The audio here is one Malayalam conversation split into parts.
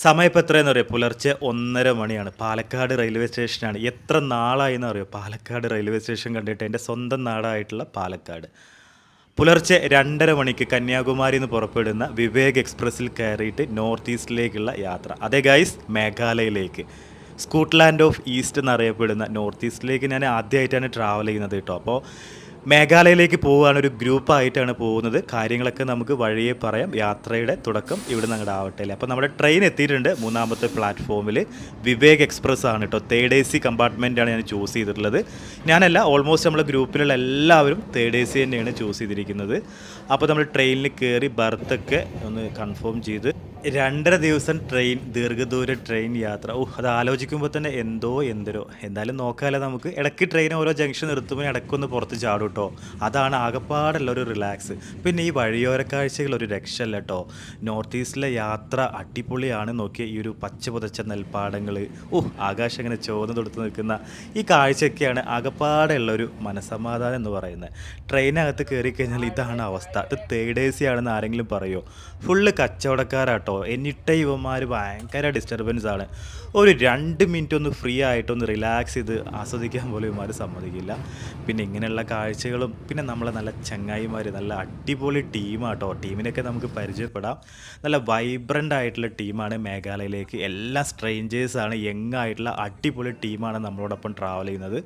സമയം ഇപ്പോൾ എത്രയെന്ന് അറിയോ? പുലർച്ചെ 1:30 മണിയാണ്. പാലക്കാട് റെയിൽവേ സ്റ്റേഷനാണ്. എത്ര നാളായിന്ന് അറിയോ പാലക്കാട് റെയിൽവേ സ്റ്റേഷൻ കണ്ടിട്ട്? എൻ്റെ സ്വന്തം നാടായിട്ടുള്ള പാലക്കാട്. പുലർച്ചെ 2:30 മണിക്ക് കന്യാകുമാരിയിൽ നിന്ന് പുറപ്പെടുന്ന വിവേക് എക്സ്പ്രസ്സിൽ കയറിയിട്ട് നോർത്ത് ഈസ്റ്റിലേക്കുള്ള യാത്ര. അതെ ഗൈസ്, മേഘാലയയിലേക്ക്. സ്കൂട്ട്ലാൻഡ് ഓഫ് ഈസ്റ്റ് എന്നറിയപ്പെടുന്ന നോർത്ത് ഈസ്റ്റിലേക്ക് ഞാൻ ആദ്യമായിട്ടാണ് ട്രാവൽ ചെയ്യുന്നത് കേട്ടോ. അപ്പോൾ മേഘാലയയിലേക്ക് പോവുകയാണ്, ഒരു ഗ്രൂപ്പായിട്ടാണ് പോകുന്നത്. കാര്യങ്ങളൊക്കെ നമുക്ക് വഴിയെ പറയാം. യാത്രയുടെ തുടക്കം ഇവിടെ നിന്ന് അങ്ങോട്ട് ആവട്ടെ അല്ലേ. അപ്പോൾ നമ്മുടെ ട്രെയിൻ എത്തിയിട്ടുണ്ട് 3-ാമത്തെ പ്ലാറ്റ്ഫോമിൽ. വിവേക് എക്സ്പ്രസ് ആണ് കേട്ടോ. 3rd AC കമ്പാർട്ട്മെൻറ്റാണ് ഞാൻ ചൂസ് ചെയ്തിട്ടുള്ളത്. ഞാനല്ല, ഓൾമോസ്റ്റ് നമ്മളെ ഗ്രൂപ്പിലുള്ള എല്ലാവരും 3rd AC തന്നെയാണ് ചൂസ് ചെയ്തിരിക്കുന്നത്. അപ്പോൾ നമ്മൾ ട്രെയിനിൽ കയറി ബർത്തൊക്കെ ഒന്ന് കൺഫേം ചെയ്ത് 2.5 ദിവസം ട്രെയിൻ, ദീർഘദൂര ട്രെയിൻ യാത്ര. അത് ആലോചിക്കുമ്പോൾ തന്നെ എന്തോരോ. എന്തായാലും നോക്കാമല്ലോ നമുക്ക്. ഇടയ്ക്ക് ട്രെയിൻ ഓരോ ജംഗ്ഷൻ നിർത്തുമ്പോൾ ഇടയ്ക്കൊന്ന് പുറത്ത് ചാടും കേട്ടോ. അതാണ് ആകപ്പാടുള്ള ഒരു റിലാക്സ്. പിന്നെ ഈ വഴിയോര കാഴ്ചകൾ ഒരു രക്ഷയല്ല കേട്ടോ. നോർത്ത് ഈസ്റ്റിലെ യാത്ര അടിപൊളിയാണ്. നോക്കിയ ഈ ഒരു പച്ച പുതച്ച നെൽപ്പാടങ്ങൾ, ആകാശം ഇങ്ങനെ ചുവന്ന് തൊടുത്ത് നിൽക്കുന്ന ഈ കാഴ്ചയൊക്കെയാണ് ആകപ്പാടുള്ള ഒരു മനസ്സമാധാനം എന്ന് പറയുന്നത്. ട്രെയിനകത്ത് കയറി കഴിഞ്ഞാൽ ഇതാണ് അവസ്ഥ. ഇത് 3rd AC ആണെന്ന് ആരെങ്കിലും പറയുമോ? ഫുള്ള് കച്ചവടക്കാരാട്ടോ. എന്നിട്ട് ഇവന്മാർ ഭയങ്കര ഡിസ്റ്റർബൻസ് ആണ്. ഒരു 2 മിനിറ്റ് ഒന്ന് ഫ്രീ ആയിട്ടൊന്ന് റിലാക്സ് ചെയ്ത് ആസ്വദിക്കാൻ പോലും ഇവന്മാർ സമ്മതിക്കില്ല. പിന്നെ ഇങ്ങനെയുള്ള കാഴ്ചകളും, പിന്നെ നമ്മളെ നല്ല ചങ്ങായിമാർ, നല്ല അടിപൊളി ടീമാട്ടോ. ടീമിനൊക്കെ നമുക്ക് പരിചയപ്പെടാം. നല്ല വൈബ്രൻ്റ് ആയിട്ടുള്ള ടീമാണ് മേഘാലയയിലേക്ക്. എല്ലാം സ്ട്രേഞ്ചേഴ്സാണ്, യങ് ആയിട്ടുള്ള അടിപൊളി ടീമാണ് നമ്മളോടൊപ്പം ട്രാവൽ ചെയ്യുന്നത്.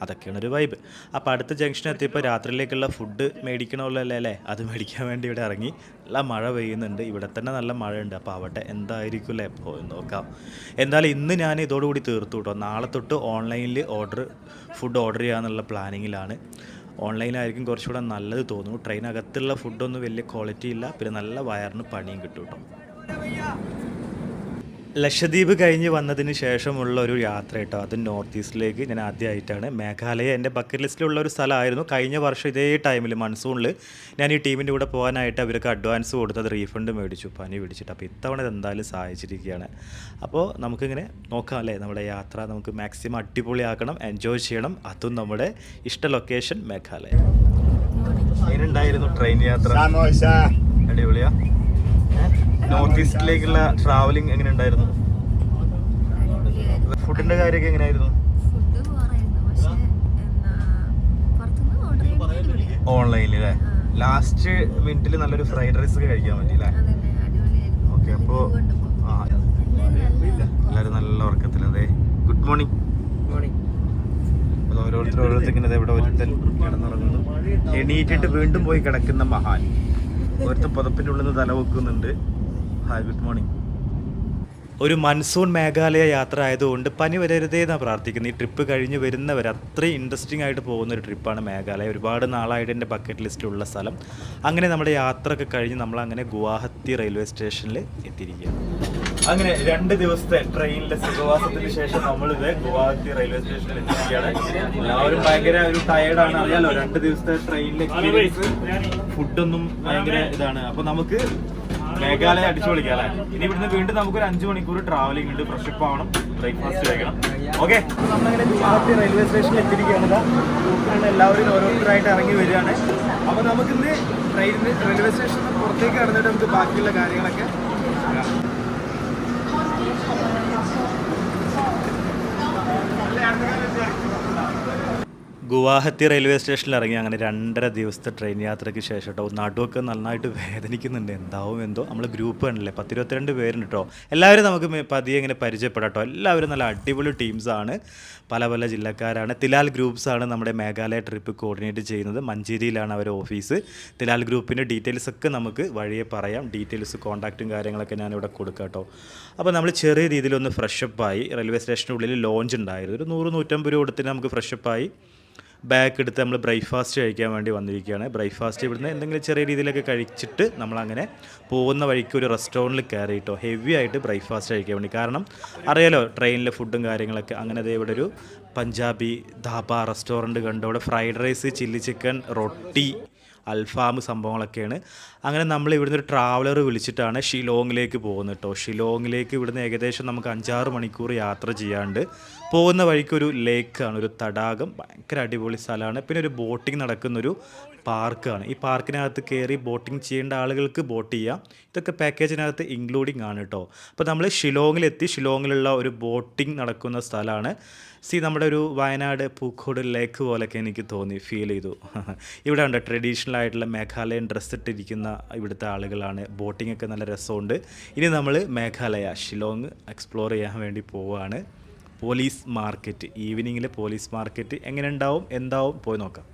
അതൊക്കെയാണ് ഒരു വൈബ്. അപ്പോൾ അടുത്ത ജംഗ്ഷൻ എത്തിയപ്പോൾ രാത്രിയിലേക്കുള്ള ഫുഡ് മേടിക്കണമല്ലോ അല്ലേ. അത് മേടിക്കാൻ വേണ്ടി ഇവിടെ ഇറങ്ങി. നല്ല മഴ പെയ്യുന്നുണ്ട്, ഇവിടെ തന്നെ നല്ല മഴയുണ്ട്. അപ്പോൾ അവിടെ എന്തായിരിക്കും അല്ലേ, പോയി നോക്കാം. എന്തായാലും ഇന്ന് ഞാൻ ഇതോടുകൂടി തീർത്തു കേട്ടോ. നാളെ തൊട്ട് ഓൺലൈനിൽ ഫുഡ് ഓർഡർ ചെയ്യാന്നുള്ള പ്ലാനിങ്ങിലാണ്. ഓൺലൈനായിരിക്കും കുറച്ചുകൂടെ നല്ലത് തോന്നുന്നു. ട്രെയിനകത്തുള്ള ഫുഡൊന്നും വലിയ ക്വാളിറ്റി ഇല്ല, പിന്നെ നല്ല വയറിന് പണിയും കിട്ടും കേട്ടോ. ലക്ഷദ്വീപ് കഴിഞ്ഞ് വന്നതിന് ശേഷമുള്ള ഒരു യാത്ര കേട്ടോ. അത് നോർത്ത് ഈസ്റ്റിലേക്ക് ഞാൻ ആദ്യമായിട്ടാണ്. മേഘാലയ എൻ്റെ ബക്കറ്റ് ലിസ്റ്റിലുള്ള ഒരു സ്ഥലമായിരുന്നു. കഴിഞ്ഞ വർഷം ഇതേ ടൈമിൽ മൺസൂണിൽ ഞാൻ ഈ ടീമിൻ്റെ കൂടെ പോകാനായിട്ട് അവർക്ക് അഡ്വാൻസ് കൊടുത്തത് റീഫണ്ട് മേടിച്ചു, പനി പിടിച്ചിട്ട്. അപ്പോൾ ഇത്തവണ ഇത് എന്തായാലും സഹായിച്ചിരിക്കുകയാണ്. അപ്പോൾ നമുക്കിങ്ങനെ നോക്കാം അല്ലേ. നമ്മുടെ യാത്ര നമുക്ക് മാക്സിമം അടിപൊളിയാക്കണം, എൻജോയ് ചെയ്യണം. അതും നമ്മുടെ ഇഷ്ട ലൊക്കേഷൻ മേഘാലയ. അതിനുണ്ടായിരുന്നു ട്രെയിൻ യാത്ര. അടിപൊളിയാ. നോർത്ത് ഈസ്റ്റിലേക്കുള്ള ട്രാവലിംഗ് എങ്ങനെ ഉണ്ടായിരുന്നു? ഫുഡിന്റെ കാര്യമൊക്കെ എങ്ങനെയായിരുന്നു? ഓൺലൈനിൽ അല്ലേ. ലാസ്റ്റ് മിനിറ്റിൽ നല്ലൊരു ഫ്രൈഡ് റൈസ് ഒക്കെ കഴിക്കാൻ പറ്റി അല്ലേ? ഓക്കെ. അപ്പോൾ എല്ലാവരും നല്ല ഉറക്കത്തിലതേ. Good morning. അത് ഓരോരുത്തർ ഇങ്ങനെ ഇവിടെ ഒരുത്തൻ കിടന്നുറങ്ങുന്നു. എണീറ്റിട്ട് വീണ്ടും പോയി കിടക്കുന്ന മഹാൻ. ഒരുത്തൻ പുതപ്പിൻ്റെ ഉള്ളിൽ നിന്ന് തല വെക്കുന്നുണ്ട്. Hi, good morning. ഒരു മൺസൂൺ മേഘാലയ യാത്ര ആയതുകൊണ്ട് പനി വരരുതേ എന്നാണ് പ്രാർത്ഥിക്കുന്നത്. ഈ ട്രിപ്പ് കഴിഞ്ഞ് വരുന്നവർ അത്രയും ഇൻട്രസ്റ്റിംഗ് ആയിട്ട് പോകുന്നൊരു ട്രിപ്പാണ് മേഘാലയ. ഒരുപാട് നാളായിട്ട് എൻ്റെ ബക്കറ്റ് ലിസ്റ്റിലുള്ള സ്ഥലം. അങ്ങനെ നമ്മുടെ യാത്രയൊക്കെ കഴിഞ്ഞ് നമ്മളങ്ങനെ ഗുവാഹത്തി റെയിൽവേ സ്റ്റേഷനിൽ എത്തിയിരിക്കുകയാണ്. അങ്ങനെ 2 ദിവസത്തെ ട്രെയിനിലെ സുഖവാസത്തിന് ശേഷം നമ്മളിത് ഗുവാഹത്തി റെയിൽവേ സ്റ്റേഷനിൽ എത്തിയിരിക്കുകയാണ്. എല്ലാവരും ഭയങ്കര ഒരു ടയേർഡാണ്, അറിയാലോ. 2 ദിവസത്തെ ട്രെയിനിലെ എക്സ്പീരിയൻസ്, ഫുഡൊന്നും ഭയങ്കര ഇതാണ്. അപ്പോൾ നമുക്ക് മേഘാലയ അടിച്ചു പൊളിക്കാം അല്ലേ. ഇനി ഇവിടുന്ന് വീണ്ടും നമുക്കൊരു 5 മണിക്കൂർ ട്രാവലിംഗ് ഉണ്ട്. ഫ്രഷപ്പ് ആവണം, ബ്രേക്ക്ഫാസ്റ്റ് കഴിക്കണം. ഓക്കെ, നമ്മളങ്ങനെ ഗുവാഹത്തി റെയിൽവേ സ്റ്റേഷനിൽ എത്തിയിരിക്കുകയാണ്. എല്ലാവരും ഓരോരുത്തരായിട്ട് ഇറങ്ങി വരികയാണ്. അപ്പോൾ നമുക്കിന്ന് റെയിൽവേ സ്റ്റേഷനിൽ പുറത്തേക്ക് കടന്നിട്ട് നമുക്ക് ബാക്കിയുള്ള കാര്യങ്ങളൊക്കെ ഗുവാഹത്തി റെയിൽവേ സ്റ്റേഷനിൽ ഇറങ്ങി. അങ്ങനെ 2.5 ദിവസത്തെ ട്രെയിൻ യാത്രയ്ക്ക് ശേഷം കേട്ടോ നടുവൊക്കെ നന്നായിട്ട് വേദനിക്കുന്നുണ്ട്. എന്താവും എന്തോ. നമ്മൾ ഗ്രൂപ്പ് കണ്ടില്ലേ, 10-22 പേരുണ്ട് കേട്ടോ. എല്ലാവരും നമുക്ക് പതിയെ ഇങ്ങനെ പരിചയപ്പെടാം കേട്ടോ. എല്ലാവരും നല്ല അടിപൊളി ടീംസാണ്, പല പല ജില്ലക്കാരാണ്. തിലാൽ ഗ്രൂപ്പ്സാണ് നമ്മുടെ മേഘാലയ ട്രിപ്പ് കോർഡിനേറ്റ് ചെയ്യുന്നത്. മഞ്ചേരിയിലാണ് അവരുടെ ഓഫീസ്. തിലാൽ ഗ്രൂപ്പിൻ്റെ ഡീറ്റെയിൽസ് ഒക്കെ നമുക്ക് വഴിയെ പറയാം. ഡീറ്റെയിൽസ്, കോൺടാക്റ്റും കാര്യങ്ങളൊക്കെ ഞാനിവിടെ കൊടുക്കാം കേട്ടോ. അപ്പോൾ നമ്മൾ ചെറിയ രീതിയിലൊന്ന് ഫ്രഷപ്പായി. റെയിൽവേ സ്റ്റേഷനുള്ളിൽ ലോഞ്ച് ഉണ്ടായിരുന്നു. ഒരു 100-150 രൂപ കൊടുത്തിട്ട് നമുക്ക് ഫ്രഷപ്പായി ബാഗ് എടുത്ത് നമ്മൾ ബ്രേക്ക്ഫാസ്റ്റ് കഴിക്കാൻ വേണ്ടി വന്നിരിക്കുകയാണ്. ബ്രേക്ക്ഫാസ്റ്റ് ഇവിടുന്ന് എന്തെങ്കിലും ചെറിയ രീതിയിലൊക്കെ കഴിച്ചിട്ട് നമ്മളങ്ങനെ പോകുന്ന വഴിക്ക് ഒരു റെസ്റ്റോറൻറ്റിൽ കയറിയിട്ടോ ഹെവി ആയിട്ട് ബ്രേക്ക്ഫാസ്റ്റ് കഴിക്കാൻ വേണ്ടി. കാരണം അറിയാലോ ട്രെയിനിലെ ഫുഡും കാര്യങ്ങളൊക്കെ. അങ്ങനെ അതേ ഇവിടെ ഒരു പഞ്ചാബി ധാബ റെസ്റ്റോറൻറ്റ് കണ്ടു. അവിടെ ഫ്രൈഡ് റൈസ്, ചില്ലി ചിക്കൻ, റൊട്ടി, അൽഫാം സംഭവങ്ങളൊക്കെയാണ്. അങ്ങനെ നമ്മൾ ഇവിടുന്ന് ഒരു ട്രാവലർ വിളിച്ചിട്ടാണ് ഷിലോങ്ങിലേക്ക് പോകുന്നത് കേട്ടോ. ഷിലോങ്ങിലേക്ക് ഇവിടുന്ന് ഏകദേശം നമുക്ക് 5-6 മണിക്കൂർ യാത്ര ചെയ്യാണ്ട്. പോകുന്ന വഴിക്കൊരു ലേക്കാണ്, ഒരു തടാകം. ഭയങ്കര അടിപൊളി സ്ഥലമാണ്. പിന്നെ ഒരു ബോട്ടിങ് നടക്കുന്നൊരു പാർക്കാണ്. ഈ പാർക്കിനകത്ത് കയറി ബോട്ടിംഗ് ചെയ്യേണ്ട ആളുകൾക്ക് ബോട്ട് ചെയ്യാം. ഇതൊക്കെ പാക്കേജിനകത്ത് ഇൻക്ലൂഡിങ് ആണ് കേട്ടോ. അപ്പോൾ നമ്മൾ ഷിലോങ്ങിലെത്തി. ഷിലോങ്ങിലുള്ള ഒരു ബോട്ടിംഗ് നടക്കുന്ന സ്ഥലമാണ്. നമ്മുടെ ഒരു വയനാട് പൂക്കോട് ലേക്ക് പോലൊക്കെ എനിക്ക് തോന്നി, ഫീൽ ചെയ്തു. ഇവിടെ ഉണ്ട് ട്രഡീഷണൽ ആയിട്ടുള്ള മേഘാലയൻ ഡ്രസ്സ് ഇട്ടിരിക്കുന്ന ഇവിടുത്തെ ആളുകളാണ്. ബോട്ടിംഗ് ഒക്കെ നല്ല രസമുണ്ട്. ഇനി നമ്മൾ മേഘാലയ ഷിലോങ് എക്സ്പ്ലോർ ചെയ്യാൻ വേണ്ടി പോവുകയാണ്. പോലീസ് മാർക്കറ്റ്, ഈവനിങ്ങിൽ പോലീസ് മാർക്കറ്റ് എങ്ങനെ ഉണ്ടാവും എന്താവും പോയി നോക്കാം.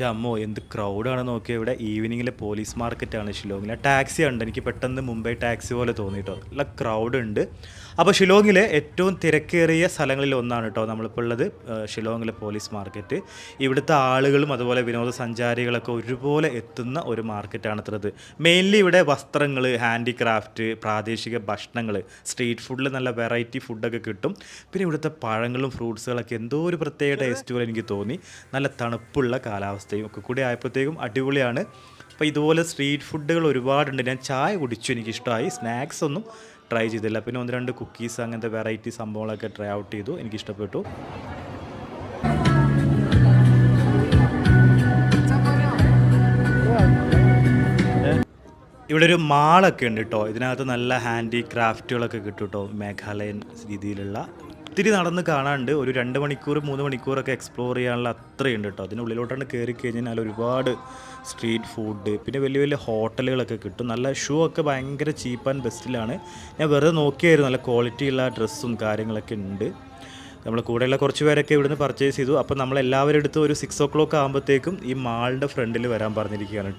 അമ്മോ എന്ത് ക്രൗഡാണ് നോക്കിയത് ഇവിടെ. ഈവനിങ്ങിലെ പോലീസ് മാർക്കറ്റാണ് ഷിലോങ്ങിൽ. ടാക്സി ഉണ്ട്, എനിക്ക് പെട്ടെന്ന് മുംബൈ ടാക്സി പോലെ തോന്നിയിട്ടോ. നല്ല ക്രൗഡ് ഉണ്ട്. അപ്പോൾ ഷിലോങ്ങിലെ ഏറ്റവും തിരക്കേറിയ സ്ഥലങ്ങളിൽ ഒന്നാണ് കേട്ടോ നമ്മളിപ്പോൾ ഉള്ളത്, ഷിലോങ്ങിലെ പോലീസ് മാർക്കറ്റ്. ഇവിടുത്തെ ആളുകളും അതുപോലെ വിനോദസഞ്ചാരികളൊക്കെ ഒരുപോലെ എത്തുന്ന ഒരു മാർക്കറ്റാണ് ഇത്രത്. മെയിൻലി ഇവിടെ വസ്ത്രങ്ങൾ, ഹാൻഡിക്രാഫ്റ്റ്, പ്രാദേശിക ഭക്ഷണങ്ങൾ, സ്ട്രീറ്റ് ഫുഡിൽ നല്ല വെറൈറ്റി ഫുഡൊക്കെ കിട്ടും. പിന്നെ ഇവിടുത്തെ പഴങ്ങളും ഫ്രൂട്ട്സുകളൊക്കെ എന്തോ ഒരു പ്രത്യേക ടേസ്റ്റ് പോലെ എനിക്ക് തോന്നി. നല്ല തണുപ്പുള്ള കാലാവസ്ഥയും ഒക്കെ കൂടി ആയപ്പോഴത്തേക്കും അടിപൊളിയാണ്. അപ്പോൾ ഇതുപോലെ സ്ട്രീറ്റ് ഫുഡുകൾ ഒരുപാടുണ്ട്. ഞാൻ ചായ കുടിച്ചു, എനിക്കിഷ്ടമായി. സ്നാക്സ് ഒന്നും ട്രൈ ചെയ്തില്ല. പിന്നെ 1-2 കുക്കീസ് അങ്ങനത്തെ വെറൈറ്റി സംഭവങ്ങളൊക്കെ ട്രൈ ഔട്ട് ചെയ്തു, എനിക്കിഷ്ടപ്പെട്ടു. ഇവിടെ ഒരു മാളൊക്കെ ഉണ്ട് കേട്ടോ. ഇതിനകത്ത് നല്ല ഹാൻഡി ക്രാഫ്റ്റുകളൊക്കെ കിട്ടും കേട്ടോ, മേഘാലയൻ രീതിയിലുള്ള. ഒത്തിരി നടന്ന് കാണാനുണ്ട്. ഒരു 2 മണിക്കൂർ 3 മണിക്കൂറൊക്കെ എക്സ്പ്ലോർ ചെയ്യാനുള്ള അത്രയുണ്ട് കേട്ടോ. അതിനുള്ളിലോട്ടാണ് കയറി കഴിഞ്ഞാൽ ഒരുപാട് സ്ട്രീറ്റ് ഫുഡ്, പിന്നെ വലിയ വലിയ ഹോട്ടലുകളൊക്കെ കിട്ടും. നല്ല ഷൂ ഒക്കെ ഭയങ്കര ചീപ്പ് ആൻഡ് ബെസ്റ്റിലാണ്. ഞാൻ വെറുതെ നോക്കിയായിരുന്നു, നല്ല ക്വാളിറ്റിയുള്ള ഡ്രസ്സും കാര്യങ്ങളൊക്കെ ഉണ്ട്. നമ്മൾ കൂടെയുള്ള കുറച്ച് പേരൊക്കെ ഇവിടുന്ന് പർച്ചേസ് ചെയ്തു. അപ്പോൾ നമ്മളെല്ലാവരും എടുത്ത് ഒരു 6 o'clock ആകുമ്പോഴത്തേക്കും ഈ മാളിൻ്റെ ഫ്രണ്ടിൽ വരാൻ പറഞ്ഞിരിക്കുകയാണ്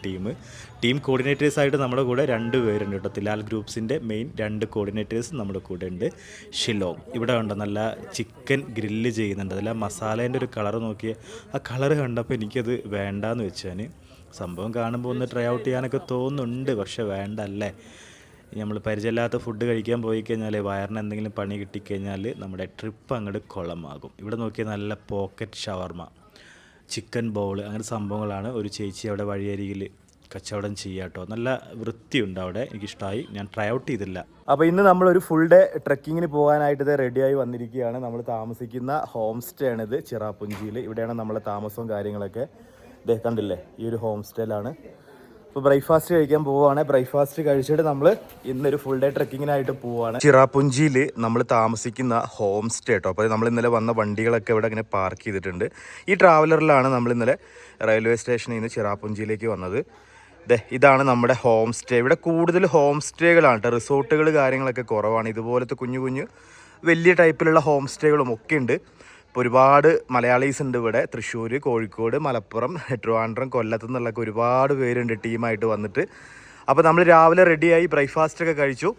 ടീം കോർഡിനേറ്റേഴ്സായിട്ട് നമ്മുടെ കൂടെ 2 പേരുണ്ട് കേട്ടോ. തിലാൽ ഗ്രൂപ്പ്സിൻ്റെ മെയിൻ 2 കോർഡിനേറ്റേഴ്സ് നമ്മുടെ കൂടെ ഉണ്ട്. ഷിലോങ് ഇവിടെ ഉണ്ട്, നല്ല ചിക്കൻ ഗ്രില്ല് ചെയ്യുന്നുണ്ട്. അതിൽ ആ മസാലേൻ്റെ ഒരു കളർ നോക്കിയ ആ കളർ കണ്ടപ്പോൾ എനിക്കത് വേണ്ടാന്ന് വെച്ചാൽ. സംഭവം കാണുമ്പോൾ ഒന്ന് ട്രൈ ഔട്ട് ചെയ്യാനൊക്കെ തോന്നുന്നുണ്ട്, പക്ഷെ വേണ്ടല്ലേ. നമ്മൾ പരിചയമില്ലാത്ത ഫുഡ് കഴിക്കാൻ പോയി കഴിഞ്ഞാൽ വയറിന് എന്തെങ്കിലും പണി കിട്ടിക്കഴിഞ്ഞാൽ നമ്മുടെ ട്രിപ്പ് അങ്ങോട്ട് കുളമാകും. ഇവിടെ നോക്കിയാൽ നല്ല പോക്കറ്റ് ഷവർമ, ചിക്കൻ ബോൾ, അങ്ങനെ സംഭവങ്ങളാണ്. ഒരു ചേച്ചി അവിടെ വഴിയരികിൽ കച്ചവടം ചെയ്യാട്ടോ. നല്ല വൃത്തിയുണ്ട് അവിടെ, എനിക്കിഷ്ടമായി. ഞാൻ ട്രൈ ഔട്ട് ചെയ്തില്ല. അപ്പോൾ ഇന്ന് നമ്മളൊരു ഫുൾ ഡേ ട്രെക്കിങ്ങിന് പോകാനായിട്ട് റെഡിയായി വന്നിരിക്കുകയാണ്. നമ്മൾ താമസിക്കുന്ന ഹോം സ്റ്റേ ആണിത്, ചിറാപുഞ്ചിയിൽ. ഇവിടെയാണ് നമ്മളെ താമസവും കാര്യങ്ങളൊക്കെ. കണ്ടില്ലേ, ഈ ഒരു ഹോം സ്റ്റേയിലാണ്. അപ്പോൾ ബ്രേക്ക്ഫാസ്റ്റ് കഴിക്കാൻ പോവുകയാണ്. ബ്രേക്ക്ഫാസ്റ്റ് കഴിച്ചിട്ട് നമ്മൾ ഇന്നൊരു ഫുൾ ഡേ ട്രെക്കിങ്ങിനായിട്ട് പോവുകയാണ്. ചിറാപുഞ്ചിയിൽ നമ്മൾ താമസിക്കുന്ന ഹോം സ്റ്റേ കേട്ടോ. അപ്പോൾ നമ്മൾ ഇന്നലെ വന്ന വണ്ടികളൊക്കെ ഇവിടെ ഇങ്ങനെ പാർക്ക് ചെയ്തിട്ടുണ്ട്. ഈ ട്രാവലറിലാണ് നമ്മൾ ഇന്നലെ റെയിൽവേ സ്റ്റേഷനിൽ നിന്ന് ചിറാപുഞ്ചിയിലേക്ക് വന്നത്. ഇതാണ് നമ്മുടെ ഹോം സ്റ്റേ. ഇവിടെ കൂടുതൽ ഹോം സ്റ്റേകളാണ് കേട്ടോ, റിസോർട്ടുകൾ കാര്യങ്ങളൊക്കെ കുറവാണ്. ഇതുപോലത്തെ കുഞ്ഞു കുഞ്ഞു വലിയ ടൈപ്പിലുള്ള ഹോം സ്റ്റേകളും ഒക്കെ ഉണ്ട്. ഇപ്പോൾ ഒരുപാട് മലയാളീസ് ഉണ്ട് ഇവിടെ. തൃശ്ശൂർ, കോഴിക്കോട്, മലപ്പുറം, ട്രിവാൻഡ്രം, കൊല്ലത്തു നിന്നുള്ളൊക്കെ ഒരുപാട് പേരുണ്ട് ടീമായിട്ട് വന്നിട്ട്. അപ്പോൾ നമ്മൾ രാവിലെ റെഡിയായി ബ്രേക്ക്ഫാസ്റ്റൊക്കെ കഴിച്ചു.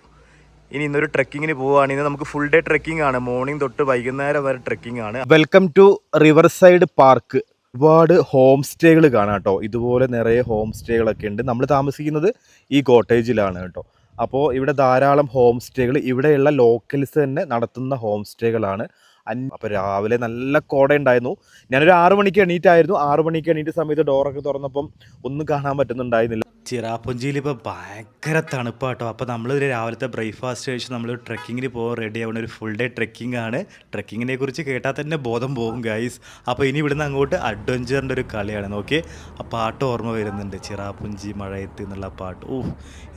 ഇനി ഇന്നൊരു ട്രെക്കിങ്ങിന് പോവുകയാണ്. ഇന്ന് നമുക്ക് ഫുൾ ഡേ ട്രെക്കിംഗ് ആണ്, മോർണിംഗ് തൊട്ട് വൈകുന്നേരം വരെ ട്രെക്കിംഗ് ആണ്. Welcome to river side park. ഒരുപാട് ഹോം സ്റ്റേകൾ കാണാം കേട്ടോ. ഇതുപോലെ നിറയെ ഹോം സ്റ്റേകളൊക്കെ ഉണ്ട്. നമ്മൾ താമസിക്കുന്നത് ഈ കോട്ടേജിലാണ് കേട്ടോ. അപ്പോൾ ഇവിടെ ധാരാളം ഹോം സ്റ്റേകൾ, ഇവിടെയുള്ള ലോക്കൽസ് തന്നെ നടത്തുന്ന ഹോം സ്റ്റേകളാണ്. അപ്പോൾ രാവിലെ നല്ല കോട ഉണ്ടായിരുന്നു. ഞാനൊരു 6 മണിക്ക് എണീറ്റായിരുന്നു. 6 മണിക്ക് എണീറ്റ സമയത്ത് ഡോറൊക്കെ തുറന്നപ്പം ഒന്നും കാണാൻ പറ്റുന്നുണ്ടായിരുന്നില്ല. ചിറാപുഞ്ചിയിൽ ഇപ്പോൾ ഭയങ്കര തണുപ്പാട്ടോ. അപ്പോൾ നമ്മൾ രാവിലത്തെ ബ്രേക്ക്ഫാസ്റ്റ് കഴിച്ച് നമ്മൾ ട്രെക്കിങ്ങിന് പോകാൻ റെഡി ആവുന്ന ഒരു ഫുൾ ഡേ ട്രെക്കിംഗ് ആണ്. ട്രെക്കിങ്ങിനെ കുറിച്ച് കേട്ടാൽ തന്നെ ബോധം പോകും ഗൈസ്. അപ്പോൾ ഇനി ഇവിടുന്ന് അങ്ങോട്ട് അഡ്വഞ്ചറിൻ്റെ ഒരു കളിയാണ്. നോക്കി ആ പാട്ട് ഓർമ്മ വരുന്നുണ്ട്, ചിറാപുഞ്ചി മഴയത്ത് എന്നുള്ള പാട്ട്.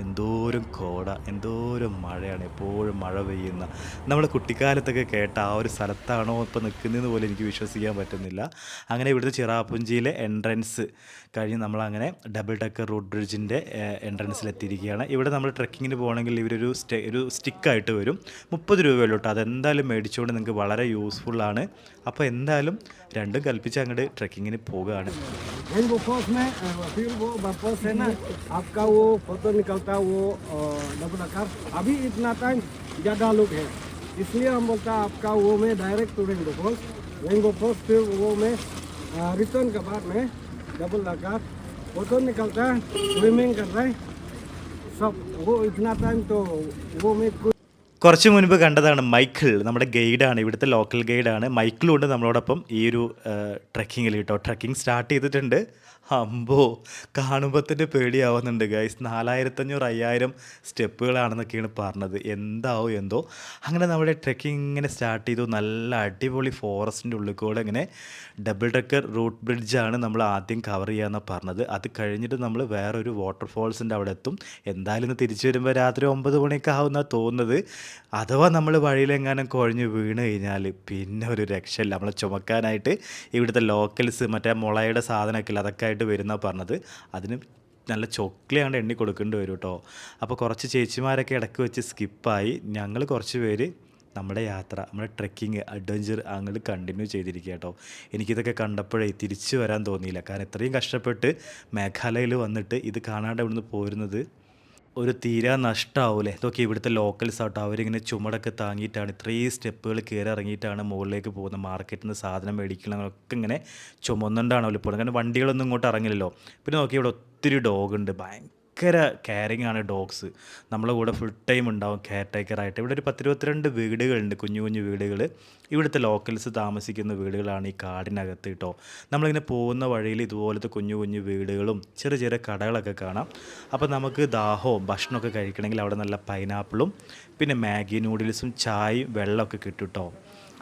എന്തോരം കോട, എന്തോരം മഴയാണ്, എപ്പോഴും മഴ പെയ്യുന്ന. നമ്മൾ കുട്ടിക്കാലത്തൊക്കെ കേട്ട ആ ഒരു സ്ഥലത്താണോ ഇപ്പോൾ നിൽക്കുന്നതെന്ന് പോലും എനിക്ക് വിശ്വസിക്കാൻ പറ്റുന്നില്ല. അങ്ങനെ ഇവിടുത്തെ ചിറാപുഞ്ചിയിലെ എൻട്രൻസ് കഴിഞ്ഞ് നമ്മളങ്ങനെ ഡബിൾ ഡെക്കർ റൂട്ട് ബ്രിഡ്ജിൻ്റെ എൻട്രൻസിലെത്തിയിരിക്കുകയാണ്. ഇവിടെ നമ്മൾ ട്രെക്കിങ്ങിന് പോകണമെങ്കിൽ ഇവരൊരു ഒരു സ്റ്റിക്കായിട്ട് വരും, 30 രൂപയുള്ളൂ കേട്ടോ. അതെന്തായാലും മേടിച്ചുകൊണ്ട് നിങ്ങൾക്ക് വളരെ യൂസ്ഫുള്ളാണ്. അപ്പോൾ എന്തായാലും രണ്ടും കൽപ്പിച്ച് അങ്ങോട്ട് ട്രെക്കിങ്ങിന് പോവുകയാണ്. इसलिए हम बोलता है आपका वो में डायरेक्ट टू रेनबो फॉल्स फिर वो में रिटर्न के बाद में डबल लगा फोटो निकलता है, स्विमिंग कर रहे हैं सब। वो इतना टाइम तो वो में കുറച്ച് മുൻപ് കണ്ടതാണ് മൈക്കിൾ, നമ്മുടെ ഗൈഡാണ്, ഇവിടുത്തെ ലോക്കൽ ഗൈഡാണ്. മൈക്കിളും ഉണ്ട് നമ്മളോടൊപ്പം ഈ ഒരു ട്രെക്കിങ്ങിൽ കേട്ടോ. ട്രെക്കിംഗ് സ്റ്റാർട്ട് ചെയ്തിട്ടുണ്ട്. അമ്പോ! കാണുമ്പോൾ തന്നെ പേടിയാവുന്നുണ്ട് ഗൈസ്. 4500, 5000 സ്റ്റെപ്പുകളാണെന്നൊക്കെയാണ് പറഞ്ഞത്. എന്താവോ എന്തോ. അങ്ങനെ നമ്മുടെ ട്രെക്കിംഗ് ഇങ്ങനെ സ്റ്റാർട്ട് ചെയ്തു. നല്ല അടിപൊളി ഫോറസ്റ്റിൻ്റെ ഉള്ളിൽ കൂടെ ഇങ്ങനെ ഡബിൾ ഡെക്കർ റൂട്ട് ബ്രിഡ്ജാണ് നമ്മൾ ആദ്യം കവർ ചെയ്യാമെന്നാണ് പറഞ്ഞത്. അത് കഴിഞ്ഞിട്ട് നമ്മൾ വേറൊരു വാട്ടർഫോൾസിൻ്റെ അവിടെ എത്തും. എന്തായാലും ഇന്ന് തിരിച്ചു വരുമ്പോൾ രാത്രി 9 മണിയൊക്കെ ആവുമെന്നാണ് തോന്നുന്നത്. അഥവാ നമ്മൾ വഴിയിലെങ്ങാനും കുഴഞ്ഞ് വീണ് കഴിഞ്ഞാൽ പിന്നെ ഒരു രക്ഷയില്ല. നമ്മളെ ചുമക്കാനായിട്ട് ഇവിടുത്തെ ലോക്കൽസ് മറ്റേ മുളയുടെ സാധനമൊക്കെ ഇല്ല, അതൊക്കെ ആയിട്ട് വരുന്ന പറഞ്ഞത്. അതിന് നല്ല ചൊക്ലിയാണ്ട് എണ്ണി കൊടുക്കേണ്ടി വരും കേട്ടോ. അപ്പോൾ കുറച്ച് ചേച്ചിമാരൊക്കെ ഇടയ്ക്ക് വെച്ച് സ്കിപ്പായി. ഞങ്ങൾ കുറച്ച് പേര് നമ്മുടെ യാത്ര, നമ്മുടെ ട്രെക്കിങ് അഡ്വഞ്ചർ അങ്ങോട്ട് കണ്ടിന്യൂ ചെയ്തിരിക്കുക കേട്ടോ. എനിക്കിതൊക്കെ കണ്ടപ്പോഴേ തിരിച്ചു വരാൻ തോന്നിയില്ല. കാരണം ഇത്രയും കഷ്ടപ്പെട്ട് മേഘാലയയിൽ വന്നിട്ട് ഇത് കാണാണ്ട് ഇവിടുന്ന് പോരുന്നത് ഒരു തീരാ നഷ്ടമാവൂലേ. ഇതൊക്കെ ഇവിടുത്തെ ലോക്കൽസ് ആട്ടോ. അവരിങ്ങനെ ചുമടൊക്കെ താങ്ങിയിട്ടാണ് ഇത്രയും സ്റ്റെപ്പുകൾ കയറി ഇറങ്ങിയിട്ടാണ് മുകളിലേക്ക് പോകുന്നത്. മാർക്കറ്റിൽ നിന്ന് സാധനം മേടിക്കണങ്ങളൊക്കെ ഇങ്ങനെ ചുമന്നുകൊണ്ടാണ് അവർ പോകുന്നത്. കാരണം വണ്ടികളൊന്നും ഇങ്ങോട്ട് ഇറങ്ങില്ലല്ലോ. പിന്നെ നോക്കി ഇവിടെ ഒത്തിരി ഡോഗുണ്ട്. ഭയങ്കര കെയറിങ് ആണ് ഡോഗ്സ്. നമ്മളെ കൂടെ ഫുൾ ടൈം ഉണ്ടാവും കെയർ ടേക്കറായിട്ട്. ഇവിടെ ഒരു 10-22 വീടുകളുണ്ട്, കുഞ്ഞു കുഞ്ഞു വീടുകൾ. ഇവിടുത്തെ ലോക്കൽസ് താമസിക്കുന്ന വീടുകളാണ് ഈ കാടിനകത്ത് കേട്ടോ. നമ്മളിങ്ങനെ പോകുന്ന വഴിയിൽ ഇതുപോലത്തെ കുഞ്ഞു കുഞ്ഞു വീടുകളും ചെറിയ ചെറിയ കടകളൊക്കെ കാണാം. അപ്പോൾ നമുക്ക് ദാഹവും ഭക്ഷണമൊക്കെ കഴിക്കണമെങ്കിൽ അവിടെ നല്ല പൈനാപ്പിളും പിന്നെ മാഗി നൂഡിൽസും ചായയും വെള്ളമൊക്കെ കിട്ടും കേട്ടോ.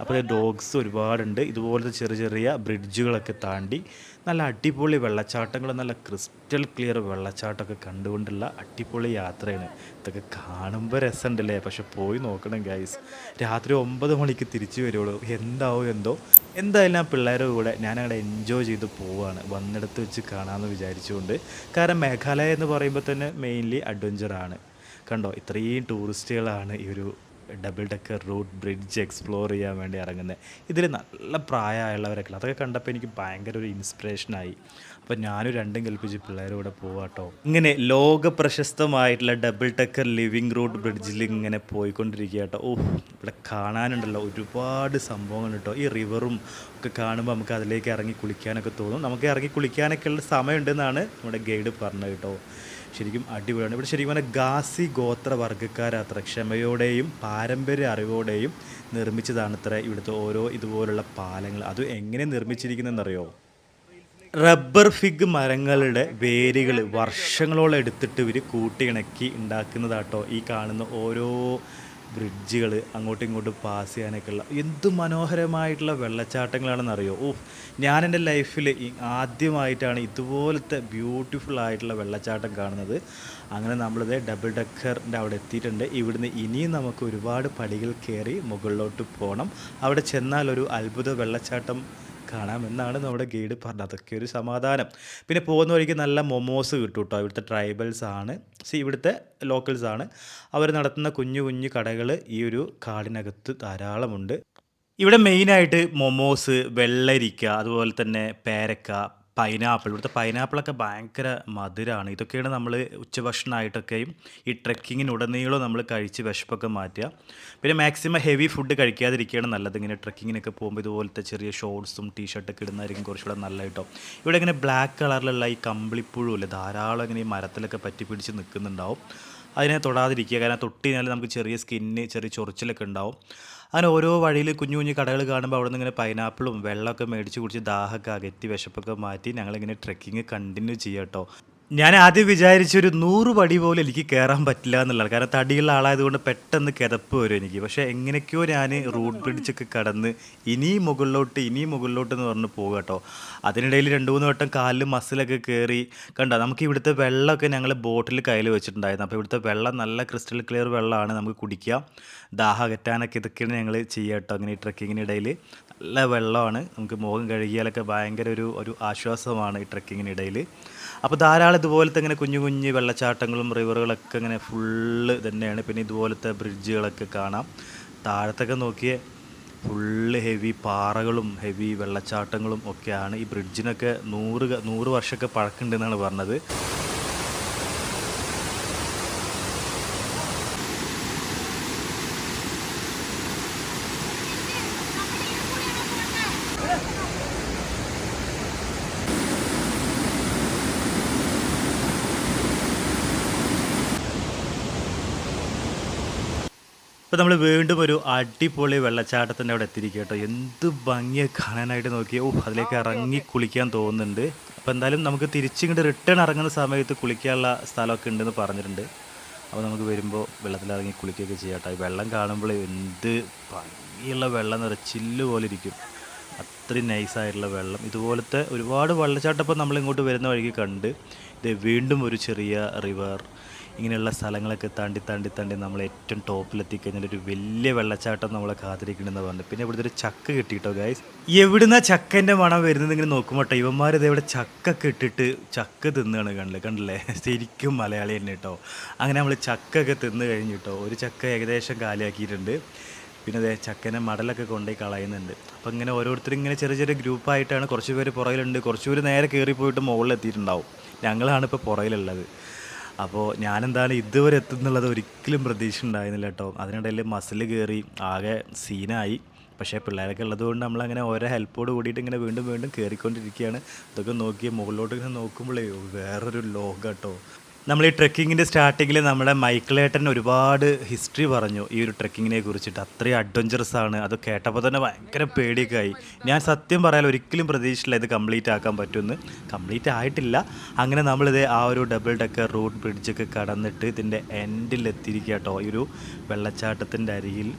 അപ്പോൾ ഡോഗ്സ് ഒരുപാടുണ്ട്. ഇതുപോലത്തെ ചെറിയ ചെറിയ ബ്രിഡ്ജുകളൊക്കെ താണ്ടി നല്ല അടിപൊളി വെള്ളച്ചാട്ടങ്ങൾ, നല്ല ക്രിസ്റ്റൽ ക്ലിയർ വെള്ളച്ചാട്ടമൊക്കെ കണ്ടുകൊണ്ടുള്ള അടിപൊളി യാത്രയാണ്. ഇതൊക്കെ കാണുമ്പോൾ രസമുണ്ടല്ലേ, പക്ഷെ പോയി നോക്കണം ഗൈസ്. രാത്രി 9 മണിക്ക് തിരിച്ചു വരുള്ളൂ. എന്താവും എന്തോ. എന്തായാലും ആ പിള്ളേരുടെ കൂടെ ഞാനവിടെ എൻജോയ് ചെയ്ത് പോവുകയാണ്, വന്നിടത്ത് വെച്ച് കാണാമെന്ന് വിചാരിച്ചുകൊണ്ട്. കാരണം മേഘാലയ എന്ന് പറയുമ്പോൾ തന്നെ മെയിൻലി അഡ്വഞ്ചറാണ്. കണ്ടോ, ഇത്രയും ടൂറിസ്റ്റുകളാണ് ഈ ഒരു double decker root bridge explore ചെയ്യാൻ വേണ്ടി ഇറങ്ങുന്നത്. ഇതിൽ നല്ല പ്രായമായുള്ളവരൊക്കെ, അതൊക്കെ കണ്ടപ്പോൾ എനിക്ക് ഭയങ്കര ഒരു ഇൻസ്പിറേഷനായി. അപ്പോൾ ഞാനും രണ്ടും കൽപ്പിച്ച് പിള്ളേരുടെ കൂടെ പോവാട്ടോ. ഇങ്ങനെ ലോക പ്രശസ്തമായിട്ടുള്ള ഡബിൾ ഡെക്കർ ലിവിങ് റൂട്ട് ബ്രിഡ്ജിൽ ഇങ്ങനെ പോയിക്കൊണ്ടിരിക്കുക കേട്ടോ. ഇവിടെ കാണാനുണ്ടല്ലോ ഒരുപാട് സംഭവങ്ങൾ കേട്ടോ. ഈ റിവറും ഒക്കെ കാണുമ്പോൾ നമുക്ക് അതിലേക്ക് ഇറങ്ങി കുളിക്കാനൊക്കെ തോന്നും. നമുക്ക് ഇറങ്ങി കുളിക്കാനൊക്കെ ഉള്ള സമയമുണ്ടെന്നാണ് നമ്മുടെ ഗൈഡ് പറഞ്ഞത് കേട്ടോ. ശരിക്കും അടിപൊളിയാണ്. ഇവിടെ ശരിക്കും പറഞ്ഞാൽ ഗാസി ഗോത്ര വർഗ്ഗക്കാരത്ര ക്ഷമയോടെയും പാരമ്പര്യ അറിവോടെയും നിർമ്മിച്ചതാണത്ര ഇവിടുത്തെ ഓരോ ഇതുപോലുള്ള പാലങ്ങൾ. അത് എങ്ങനെ നിർമ്മിച്ചിരിക്കുന്നതെന്നറിയോ? റബ്ബർ ഫിഗ് മരങ്ങളുടെ വേരുകൾ വർഷങ്ങളോളം എടുത്തിട്ട് ഇവർ കൂട്ടിയിണക്കി ഉണ്ടാക്കുന്നതാട്ടോ ഈ കാണുന്ന ഓരോ ബ്രിഡ്ജുകൾ. അങ്ങോട്ടും ഇങ്ങോട്ടും പാസ് ചെയ്യാനൊക്കെയുള്ള എന്ത് മനോഹരമായിട്ടുള്ള വെള്ളച്ചാട്ടങ്ങളാണെന്നറിയോ. ഞാൻ എൻ്റെ ലൈഫിൽ ആദ്യമായിട്ടാണ് ഇതുപോലത്തെ ബ്യൂട്ടിഫുൾ ആയിട്ടുള്ള വെള്ളച്ചാട്ടം കാണുന്നത്. അങ്ങനെ നമ്മളിത് ഡബിൾ ഡെക്കറിൻ്റെ അവിടെ എത്തിയിട്ടുണ്ട്. ഇവിടുന്ന് ഇനിയും നമുക്ക് ഒരുപാട് പടികൾ കയറി മുകളിലോട്ട് പോകണം. അവിടെ ചെന്നാൽ ഒരു അത്ഭുത വെള്ളച്ചാട്ടം കാണാമെന്നാണ് നമ്മുടെ ഗൈഡ് പറഞ്ഞത്. അതൊക്കെ ഒരു സമാധാനം. പിന്നെ പോകുന്ന വഴിക്ക് നല്ല മൊമോസ് കിട്ടും കേട്ടോ. ഇവിടുത്തെ ട്രൈബൽസ് ആണ്, ഇവിടുത്തെ ലോക്കൽസ് ആണ്. അവർ നടത്തുന്ന കുഞ്ഞു കുഞ്ഞു കടകൾ ഈ ഒരു കാടിനകത്ത് ധാരാളമുണ്ട്. ഇവിടെ മെയിനായിട്ട് മൊമോസ്, വെള്ളരിക്ക, അതുപോലെ തന്നെ പേരക്ക, പൈനാപ്പിൾ. ഇവിടുത്തെ പൈനാപ്പിളൊക്കെ ഭയങ്കര മധുരമാണ്. ഇതൊക്കെയാണ് നമ്മൾ ഉച്ചഭക്ഷണമായിട്ടൊക്കെയും ഈ ട്രെക്കിങ്ങിനുടനീളം നമ്മൾ കഴിച്ച് വിശപ്പൊക്കെ മാറ്റുക. പിന്നെ മാക്സിമം ഹെവി ഫുഡ് കഴിക്കാതിരിക്കുകയാണ് നല്ലത്. ഇങ്ങനെ ട്രെക്കിങ്ങിനൊക്കെ പോകുമ്പോൾ ഇതുപോലത്തെ ചെറിയ ഷോർട്സും ടീഷർട്ടൊക്കെ ഇടുന്നതായിരിക്കും കുറച്ചുകൂടെ നല്ല കേട്ടോ. ഇവിടെ ഇങ്ങനെ ബ്ലാക്ക് കളറിലുള്ള ഈ കമ്പിളിപ്പുഴുമില്ല, ധാരാളം ഇങ്ങനെ ഈ മരത്തിലൊക്കെ പറ്റി പിടിച്ച് നിൽക്കുന്നുണ്ടാവും. അതിനെ തൊടാതിരിക്കുക. കാരണം തൊട്ട് കഴിഞ്ഞാൽ നമുക്ക് ചെറിയ സ്കിന്ന് ചെറിയ ചൊറിച്ചിലൊക്കെ ഉണ്ടാവും. അങ്ങനെ ഓരോ വഴിയിൽ കുഞ്ഞു കുഞ്ഞു കടകൾ കാണുമ്പോൾ അവിടെ നിന്ന് ഇങ്ങനെ പൈനാപ്പിളും വെള്ളമൊക്കെ മേടിച്ച് കുടിച്ച് ദാഹമൊക്കെ അകറ്റി വിശപ്പൊക്കെ മാറ്റി ഞങ്ങളിങ്ങനെ ട്രെക്കിങ് കണ്ടിന്യൂ ചെയ്യാം കേട്ടോ. ഞാൻ ആദ്യം വിചാരിച്ചൊരു 100 പടി പോലും എനിക്ക് കയറാൻ പറ്റില്ല എന്നുള്ളത്. കാരണം തടിയുള്ള ആളായതുകൊണ്ട് പെട്ടെന്ന് കിതപ്പ് വരും എനിക്ക്. പക്ഷേ എങ്ങനെയൊക്കെയോ ഞാൻ റൂട്ട് ബ്രിഡ്ജൊക്കെ കടന്ന് ഇനിയും മുകളിലോട്ട് എന്ന് പറഞ്ഞ് പോകുക കേട്ടോ. അതിനിടയിൽ 2-3 വട്ടം കാലിൽ മസിലൊക്കെ കയറി. കണ്ടോ, നമുക്ക് ഇവിടുത്തെ വെള്ളമൊക്കെ ഞങ്ങൾ ബോട്ടിൽ കയ്യിൽ വെച്ചിട്ടുണ്ടായിരുന്നു. അപ്പോൾ ഇവിടുത്തെ വെള്ളം നല്ല ക്രിസ്റ്റൽ ക്ലിയർ വെള്ളമാണ്, നമുക്ക് കുടിക്കാം. ദാഹം അകറ്റാനൊക്കെ ഇതൊക്കെയാണ് ഞങ്ങൾ ചെയ്യുക കേട്ടോ. അങ്ങനെ ഈ ട്രെക്കിങ്ങിനിടയിൽ നല്ല വെള്ളമാണ്, നമുക്ക് മുഖം കഴുകിയാലൊക്കെ ഭയങ്കര ഒരു ആശ്വാസമാണ് ഈ ട്രെക്കിങ്ങിനിടയിൽ. അപ്പോൾ ധാരാളം ഇതുപോലത്തെ ഇങ്ങനെ കുഞ്ഞു കുഞ്ഞു വെള്ളച്ചാട്ടങ്ങളും റിവറുകളൊക്കെ ഇങ്ങനെ ഫുള്ള് തന്നെയാണ്. പിന്നെ ഇതുപോലത്തെ ബ്രിഡ്ജുകളൊക്കെ കാണാം. താഴത്തൊക്കെ നോക്കിയേ ഫുള്ള് ഹെവി പാറകളും ഹെവി വെള്ളച്ചാട്ടങ്ങളും ഒക്കെയാണ്. ഈ ബ്രിഡ്ജിനൊക്കെ 100 വർഷമൊക്കെ പഴക്കമുണ്ടെന്നാണ് പറഞ്ഞത്. അപ്പോൾ നമ്മൾ വീണ്ടും ഒരു അടിപൊളി വെള്ളച്ചാട്ടത്തിൻ്റെ അവിടെ എത്തിയിരിക്കുക കേട്ടോ. എന്ത് ഭംഗിയെ കാണാനായിട്ട് നോക്കിയാൽ അതിലേക്ക് ഇറങ്ങി കുളിക്കാൻ തോന്നുന്നുണ്ട്. അപ്പോൾ എന്തായാലും നമുക്ക് തിരിച്ചിങ്ങോട്ട് റിട്ടേൺ ഇറങ്ങുന്ന സമയത്ത് കുളിക്കാനുള്ള സ്ഥലമൊക്കെ ഉണ്ടെന്ന് പറഞ്ഞിട്ടുണ്ട്. അപ്പോൾ നമുക്ക് വരുമ്പോൾ വെള്ളത്തിലിറങ്ങി കുളിക്കുകയൊക്കെ ചെയ്യാം കേട്ടോ. വെള്ളം കാണുമ്പോൾ എന്ത് ഭംഗിയുള്ള വെള്ളം ചില്ല് പോലെ ഇരിക്കും. അത്രയും നൈസായിട്ടുള്ള വെള്ളം. ഇതുപോലത്തെ ഒരുപാട് വെള്ളച്ചാട്ടം ഇപ്പോൾ നമ്മൾ ഇങ്ങോട്ട് വരുന്ന വഴിക്ക് കണ്ട്. ഇത് വീണ്ടും ഒരു ചെറിയ റിവർ, ഇങ്ങനെയുള്ള സ്ഥലങ്ങളൊക്കെ താണ്ടി നമ്മൾ ഏറ്റവും ടോപ്പിലെത്തിക്കഴിഞ്ഞാൽ ഒരു വലിയ വെള്ളച്ചാട്ടം നമ്മളെ കാത്തിരിക്കണമെന്ന് പറഞ്ഞു. പിന്നെ ഇവിടുത്തെ ഒരു ചക്ക കിട്ടിയിട്ടോ ഗൈസ്. എവിടുന്ന ചക്കൻ്റെ മണം വരുന്നത് ഇങ്ങനെ നോക്കുമ്പോട്ടോ ഇവന്മാർ ഇതെവിടെ ചക്കൊക്കെ ഇട്ടിട്ട് ചക്ക തിന്നുകയാണ് കണ്ടില്ലേ. ശരിക്കും മലയാളി തന്നെ കേട്ടോ. അങ്ങനെ നമ്മൾ ചക്കൊക്കെ തിന്ന് കഴിഞ്ഞിട്ടോ ഒരു ചക്ക ഏകദേശം കാലിയാക്കിയിട്ടുണ്ട്. പിന്നെ അതേ ചക്കനെ മടലൊക്കെ കൊണ്ടുപോയി കളയുന്നുണ്ട്. അപ്പോൾ ഇങ്ങനെ ഓരോരുത്തരും ഇങ്ങനെ ചെറിയ ചെറിയ ഗ്രൂപ്പായിട്ടാണ്. കുറച്ച് പേര് പുറകിലുണ്ട്, കുറച്ച് പേര് നേരെ കയറിപ്പോയിട്ട് മുകളിലെത്തിയിട്ടുണ്ടാവും. ഞങ്ങളാണ് ഇപ്പോൾ പുറകിലുള്ളത്. അപ്പോൾ ഞാനെന്താണ് ഇതുവരെ എത്തുന്നുള്ളത് ഒരിക്കലും പ്രതീക്ഷ ഉണ്ടായിരുന്നില്ല കേട്ടോ. അതിനിടയിൽ മസിൽ കയറി ആകെ സീനായി. പക്ഷേ പിള്ളേരൊക്കെ ഉള്ളതുകൊണ്ട് നമ്മളങ്ങനെ ഓരോ ഹെൽപ്പോട് കൂടിയിട്ട് ഇങ്ങനെ വീണ്ടും വീണ്ടും കയറിക്കൊണ്ടിരിക്കുകയാണ്. ഇതൊക്കെ നോക്കി മുകളിലോട്ട് ഇങ്ങനെ നോക്കുമ്പോഴേ വേറൊരു ലോകം കേട്ടോ. നമ്മൾ ഈ ട്രെക്കിങ്ങിൻ്റെ സ്റ്റാർട്ടിങ്ങിൽ നമ്മുടെ മൈക്കിളേട്ടൻ ഒരുപാട് ഹിസ്റ്ററി പറഞ്ഞു ഈ ഒരു ട്രെക്കിങ്ങിനെ കുറിച്ചിട്ട്. അത്രയും അഡ്വഞ്ചറസ് ആണ്. അത് കേട്ടപ്പോൾ തന്നെ ഭയങ്കര പേടിയൊക്കെ ആയി. ഞാൻ സത്യം പറയാൻ ഒരിക്കലും പ്രതീക്ഷിച്ചില്ല ഇത് കംപ്ലീറ്റ് ആക്കാൻ പറ്റുമെന്ന്. കംപ്ലീറ്റ് ആയിട്ടില്ല. അങ്ങനെ നമ്മളിത് ആ ഒരു ഡബിൾ ഡെക്കർ റൂട്ട് ബ്രിഡ്ജൊക്കെ കടന്നിട്ട് ഇതിൻ്റെ എൻഡിലെത്തിയിരിക്കുക കേട്ടോ. ഈ ഒരു വെള്ളച്ചാട്ടത്തിൻ്റെ അരികിൽ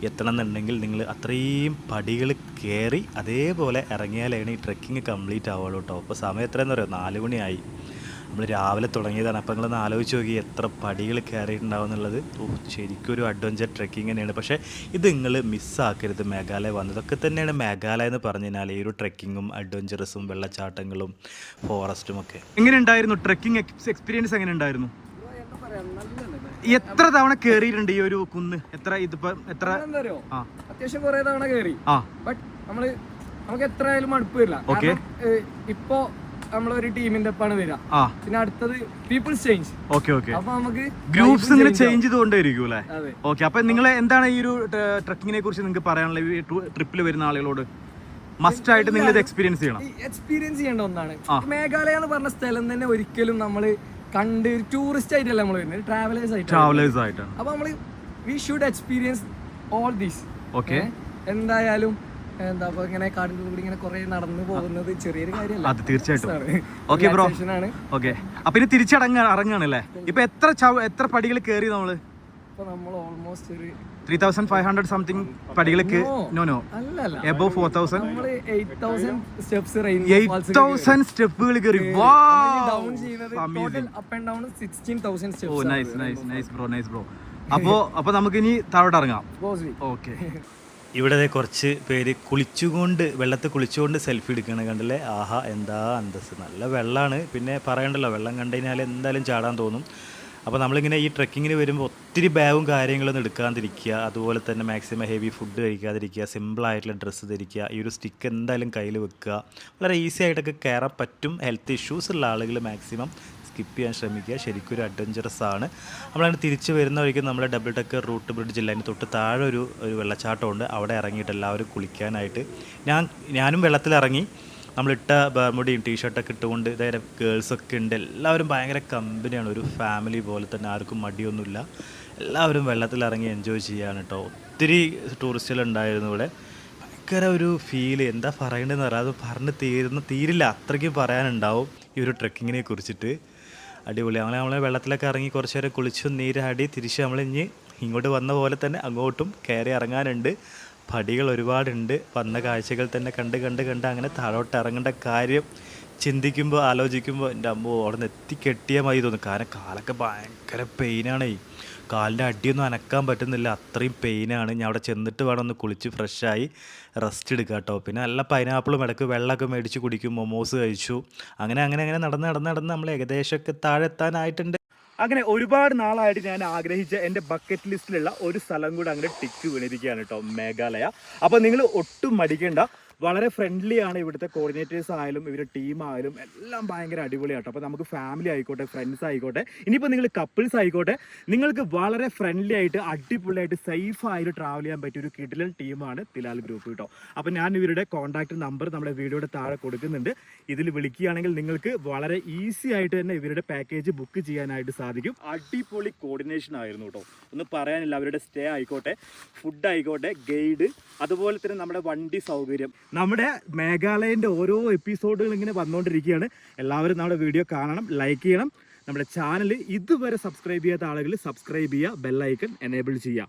എത്തണം എന്നുണ്ടെങ്കിൽ നിങ്ങൾ അത്രയും പടികൾ കയറി അതേപോലെ ഇറങ്ങിയാലാണ് ഈ ട്രെക്കിങ് കംപ്ലീറ്റ് ആവുള്ളൂ കേട്ടോ. അപ്പോൾ സമയം എത്രയെന്ന് പറയുമോ? 4 മണിയായി. നമ്മൾ രാവിലെ തുടങ്ങിയതാണ്. അപ്പോൾ നിങ്ങളൊന്ന് ആലോചിച്ച് നോക്കി എത്ര പടികൾ കയറിയിട്ടുണ്ടാവും എന്നുള്ളത്. ശരിക്കും ഒരു അഡ്വഞ്ചർ ട്രെക്കിങ് തന്നെയാണ്. പക്ഷേ ഇത് നിങ്ങൾ മിസ്സാക്കരുത്. മേഘാലയ വന്നതൊക്കെ തന്നെയാണ് മേഘാലയ എന്ന് പറഞ്ഞു കഴിഞ്ഞാൽ ഈ ഒരു ട്രെക്കിങ്ങും അഡ്വഞ്ചറസും വെള്ളച്ചാട്ടങ്ങളും ഫോറസ്റ്റും ഒക്കെ. എങ്ങനെ ഉണ്ടായിരുന്നു ട്രെക്കിംഗ് എക്സ്പീരിയൻസ്? എങ്ങനെ ഉണ്ടായിരുന്നു? എത്ര തവണ കയറിയിട്ടുണ്ട് ഈ ഒരു കുന്ന്? എത്ര അത്യാവശ്യം കുറെ തവണ കയറി. ബട്ട് നമുക്ക് എത്രയായാലും മടുപ്പ് വരില്ല. ഇപ്പോ നമ്മളൊരു ടീമിന്റെ ഒപ്പാണ് വരിക. പിന്നെ അടുത്തത് പീപ്പിൾസ് ചേഞ്ച്. അപ്പൊ നമുക്ക് ഗ്രൂപ്പ്സ് ഇങ്ങനെ ചേഞ്ച് ചെയ്തുകൊണ്ടേയിരിക്കും അല്ലേ? ഓക്കെ. അപ്പൊ നിങ്ങൾ എന്താണ് ഈ ഒരു ട്രെക്കിങ്ങിനെ കുറിച്ച് നിങ്ങൾക്ക് പറയാനുള്ള ഈ ട്രിപ്പിൽ വരുന്ന ആളുകളോട്? മസ്റ്റ് ആയിട്ട് നിങ്ങൾ ഇത് എക്സ്പീരിയൻസ് ചെയ്യണം. എക്സ്പീരിയൻസ് ചെയ്യേണ്ട ഒന്നാണ്. മേഘാലയ എന്ന് പറഞ്ഞ സ്ഥലം തന്നെ ഒരിക്കലും നമ്മള് കണ്ട് ടൂറിസ്റ്റ് ആയിട്ടല്ല നമ്മൾ വരുന്നത്, ട്രാവലേഴ്സ് ആയിട്ടാണ്. അപ്പൊ നമ്മള് we should experience all these. Okay. എന്തായാലും എന്താ ഇങ്ങനെ കാടിന്റെ കൂടി ഇങ്ങനെ കുറെ നടന്നു പോകുന്നത് ചെറിയൊരു കാര്യമല്ല. അത് തീർച്ചയായിട്ടും. Okay bro. ഓക്കെ. അപ്പൊ ഇനി ഇറങ്ങാണല്ലേ? ഇപ്പൊ എത്ര പടികൾ കയറി നമ്മള്? നമ്മൾ ഓൾമോസ്റ്റ് ഒരു 3500 സംതിങ് പടികളൊക്കെ. No above 4000. 8000 സ്റ്റെപ്പുകൾ കയറി. ഡൗൺ ചെയ്യുന്നത് total up and down 16000 steps. Oh nice bro. അപ്പൊ നമുക്ക് ഇനി താഴോട്ട് ഇറങ്ങാം. ഓക്കെ. ഇവിടെ കുറച്ച് പേര് വെള്ളത്തിൽ കുളിച്ചുകൊണ്ട് സെൽഫി എടുക്കുകയാണ് കണ്ടില്ലേ. ആഹാ എന്താ അന്തസ്. നല്ല വെള്ളമാണ്. പിന്നെ പറയണ്ടല്ലോ, വെള്ളം കണ്ടു കഴിഞ്ഞാൽ എന്തായാലും ചാടാൻ തോന്നും. അപ്പോൾ നമ്മളിങ്ങനെ ഈ ട്രെക്കിങ്ങിന് വരുമ്പോൾ ഒത്തിരി ബാഗും കാര്യങ്ങളൊന്നും എടുക്കാതിരിക്കുക. അതുപോലെ തന്നെ മാക്സിമം ഹെവി ഫുഡ് കഴിക്കാതിരിക്കുക. സിമ്പിളായിട്ടുള്ള ഡ്രസ്സ് ധരിക്കുക. ഈ ഒരു സ്റ്റിക്ക് എന്തായാലും കയ്യിൽ വെക്കുക. വളരെ ഈസി ആയിട്ടൊക്കെ കയറാൻ പറ്റും. ഹെൽത്ത് ഇഷ്യൂസ് ഉള്ള ആളുകൾ മാക്സിമം സ്കിപ്പ് ചെയ്യാൻ ശ്രമിക്കുക. ശരിക്കും ഒരു അഡ്വഞ്ചറസ് ആണ്. നമ്മളതിന് തിരിച്ച് വരുന്ന വഴിക്ക് നമ്മുടെ ഡബിൾ ഡെക്കർ റൂട്ട് ബ്രിഡ്ജ് ഇല്ല, അതിന് തൊട്ട് താഴെ ഒരു വെള്ളച്ചാട്ടമുണ്ട്. അവിടെ ഇറങ്ങിയിട്ട് എല്ലാവരും കുളിക്കാനായിട്ട് ഞാനും വെള്ളത്തിലിറങ്ങി. നമ്മളിട്ട ബർമുടിയും ടീഷർട്ടൊക്കെ ഇട്ടുകൊണ്ട് ഇതേ ഗേൾസൊക്കെ ഉണ്ട്. എല്ലാവരും ഭയങ്കര കമ്പനിയാണ്. ഒരു ഫാമിലി പോലെ തന്നെ. ആർക്കും മടിയൊന്നുമില്ല. എല്ലാവരും വെള്ളത്തിലിറങ്ങി എൻജോയ് ചെയ്യാണ് കേട്ടോ. ഒത്തിരി ടൂറിസ്റ്റുകളുണ്ടായിരുന്നു ഇവിടെ. ഭയങ്കര ഒരു ഫീല്. എന്താ പറയേണ്ടതെന്ന് പറയാം, അത് പറഞ്ഞ് തീരില്ല. അത്രയ്ക്കും പറയാനുണ്ടാവും ഈ ഒരു ട്രെക്കിങ്ങിനെ കുറിച്ചിട്ട്. അടിപൊളി. നമ്മളെ വെള്ളത്തിലൊക്കെ ഇറങ്ങി കുറച്ച് നേരം കുളിച്ചു നീരാടി തിരിച്ച് നമ്മളിഞ്ഞ് ഇങ്ങോട്ട് വന്ന പോലെ തന്നെ അങ്ങോട്ടും കയറി ഇറങ്ങാനുണ്ട്. പടികൾ ഒരുപാടുണ്ട്. വന്ന കാഴ്ചകൾ തന്നെ കണ്ട് അങ്ങനെ താഴോട്ട് ഇറങ്ങേണ്ട കാര്യം ആലോചിക്കുമ്പോൾ എൻ്റെ അമ്മോ അവിടെ നിന്ന് എത്തിക്കെട്ടിയാൽ മതി തോന്നും. കാരണം കാലൊക്കെ ഭയങ്കര പെയിനാണേ. കാലിൻ്റെ അടിയൊന്നും അനക്കാൻ പറ്റുന്നില്ല. അത്രയും പെയിനാണ്. ഞാൻ അവിടെ ചെന്നിട്ട് വേണം ഒന്ന് കുളിച്ച് ഫ്രഷായി റെസ്റ്റ് എടുക്കുക കേട്ടോ. പിന്നെ നല്ല പൈനാപ്പിളും ഇടയ്ക്ക് വെള്ളമൊക്കെ മേടിച്ച് കുടിക്കും. മൊമോസ് കഴിച്ചു. അങ്ങനെ നടന്ന് നമ്മൾ ഏകദേശമൊക്കെ താഴെ എത്താനായിട്ടുണ്ട്. അങ്ങനെ ഒരുപാട് നാളായിട്ട് ഞാൻ ആഗ്രഹിച്ച എൻ്റെ ബക്കറ്റ് ലിസ്റ്റിലുള്ള ഒരു സ്ഥലം കൂടെ അങ്ങനെ ടിക്ക് വീണിരിക്കുകയാണ് കേട്ടോ, മേഘാലയ. അപ്പോൾ നിങ്ങൾ ഒട്ടും മടിക്കേണ്ട. വളരെ ഫ്രണ്ട്ലി ആണ് ഇവിടുത്തെ കോർഡിനേറ്റേഴ്സ് ആയാലും ഇവരുടെ ടീം ആയാലും എല്ലാം ഭയങ്കര അടിപൊളിയാട്ടോ. അപ്പോൾ നമുക്ക് ഫാമിലി ആയിക്കോട്ടെ, ഫ്രണ്ട്സ് ആയിക്കോട്ടെ, ഇനിയിപ്പോൾ നിങ്ങൾ കപ്പിൾസ് ആയിക്കോട്ടെ, നിങ്ങൾക്ക് വളരെ ഫ്രണ്ട്ലി ആയിട്ട് അടിപൊളിയായിട്ട് സേഫ് ആയിട്ട് ട്രാവൽ ചെയ്യാൻ പറ്റിയ ഒരു കിടിലൻ ടീമാണ് തിലാൽ ഗ്രൂപ്പ് കേട്ടോ. അപ്പോൾ ഞാൻ ഇവരുടെ കോൺടാക്ട് നമ്പർ നമ്മുടെ വീഡിയോയുടെ താഴെ കൊടുക്കുന്നുണ്ട്. ഇതിൽ വിളിക്കുകയാണെങ്കിൽ നിങ്ങൾക്ക് വളരെ ഈസി ആയിട്ട് തന്നെ ഇവരുടെ പാക്കേജ് ബുക്ക് ചെയ്യാനായിട്ട് സാധിക്കും. അടിപൊളി കോർഡിനേഷൻ ആയിരുന്നു കേട്ടോ, ഒന്നും പറയാനില്ല. അവരുടെ സ്റ്റേ ആയിക്കോട്ടെ, ഫുഡ് ആയിക്കോട്ടെ, ഗൈഡ്, അതുപോലെ തന്നെ നമ്മുടെ വണ്ടി സൗകര്യം. നമ്മുടെ മേഘാലയൻ്റെ ഓരോ എപ്പിസോഡുകൾ ഇങ്ങനെ വന്നുകൊണ്ടിരിക്കുകയാണ്. എല്ലാവരും നമ്മുടെ വീഡിയോ കാണണം, ലൈക്ക് ചെയ്യണം. നമ്മുടെ ചാനൽ ഇതുവരെ സബ്സ്ക്രൈബ് ചെയ്യാത്ത ആളുകൾ സബ്സ്ക്രൈബ് ചെയ്യുക, ബെല്ലൈക്കൺ എനേബിൾ ചെയ്യുക.